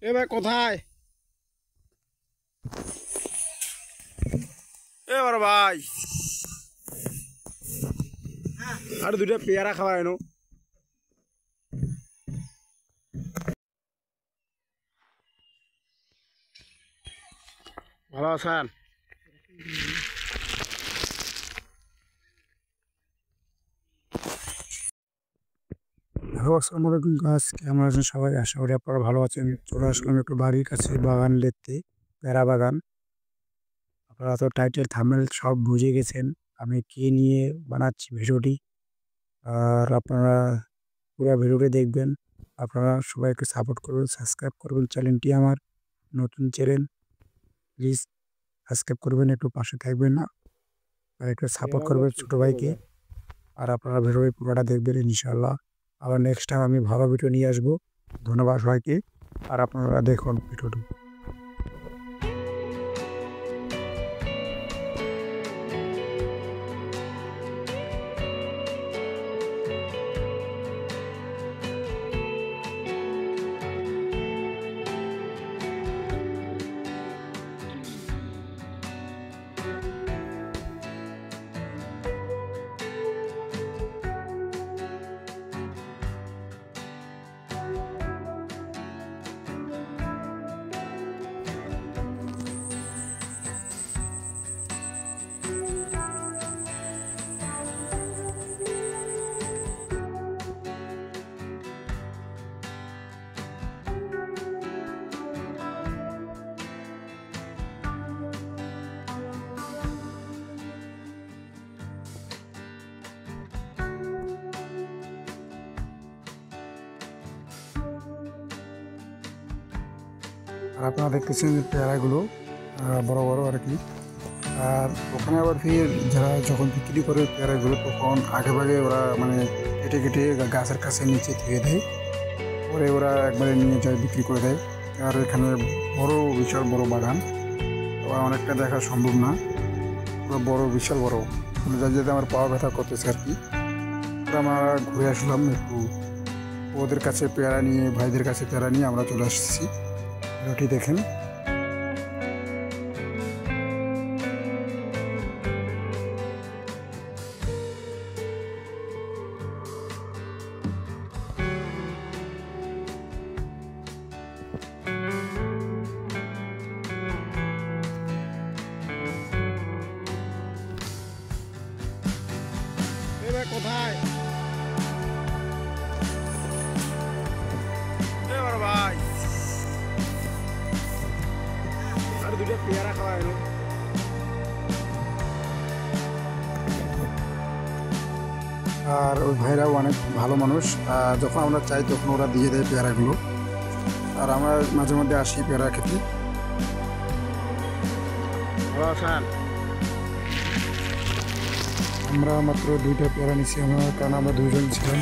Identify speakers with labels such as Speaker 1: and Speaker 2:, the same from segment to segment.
Speaker 1: এ ভাই কোথায়? এবার ভাই আর দুইটা পেয়ারা খাওয়া এনো। ভালো আছেন? আসসালামু আলাইকুম গাছ, কেমন আছেন সবাই? আশা করি আপনারা ভালো আছেন। চলে আসলাম একটু বাড়ির কাছে বাগান দেখতে, পেয়ারা বাগান। আপনারা তো টাইটেল থাম্বনেল সব বুঝে গেছেন আমি কি নিয়ে বানাচ্ছি ভিডিওটি। আর আপনারা পুরো ভিডিওটি দেখবেন। আপনারা সবাই একটু সাপোর্ট করবেন, সাবস্ক্রাইব করবেন। চ্যানেলটি আমার নতুন চ্যানেল, প্লিজ সাবস্ক্রাইব করবেন, একটু পাশে থাকবেন না আর একটু সাপোর্ট করবেন ছোটো ভাইকে। আর আপনারা ভিডিওটি পুরোটা দেখবেন ইনশাআল্লাহ। আবার নেক্সট টাইম আমি ভালো ভিডিও নিয়ে আসবো। ধন্যবাদ সবাইকে। আর আপনারা দেখুন ভিডিওটি। আর আপনারা দেখতেছেন পেয়ারাগুলো বড় বড় আর কি। আর ওখানে আবার ফির যারা যখন বিক্রি করে পেয়ারাগুলো, তখন আগে ভাগে ওরা মানে কেটে কেটে গাছের কাছে নিচে ধুয়ে দেয়, পরে ওরা একবারে নিয়ে যায় বিক্রি করে দেয়। আর এখানে বড় বিশাল বড় বাগান, তো অনেকটা দেখা সম্ভব না, পুরো বড় বিশাল বড়, যার যেতে আমার পাওয়া ব্যথা করতেছে আর কি। আমরা ঘুরে আসলাম একটু ওদের কাছে পেয়ারা নিয়ে, ভাইদের কাছে পেয়ারা নিয়ে আমরা চলে আসছি। রুটি দেখেন। কোথায় ভাই আর দুটো পেয়ারা খাওয়া এলো। আর ওই ভাইরাও অনেক ভালো মানুষ, যখন আমরা চাই তখন ওরা দিয়ে দেয় পেয়ারাগুলো। আর আমরা মাঝে মধ্যে আসি পেয়ারা খেতে। আমরা মাত্র দুইটা পেয়ারা নিচ্ছি আমরা, কারণ আমরা দুজন ছিলাম।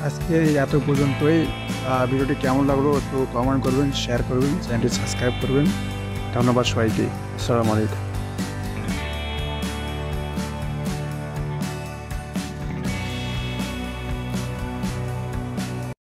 Speaker 1: আজকে এত পর্যন্তই। ভিডিওটি কেমন লাগলো একটু কমেন্ট করবেন, শেয়ার করবেন, চ্যানেলটি সাবস্ক্রাইব করবেন। ধন্যবাদ সবাইকে। আসসালামু আলাইকুম।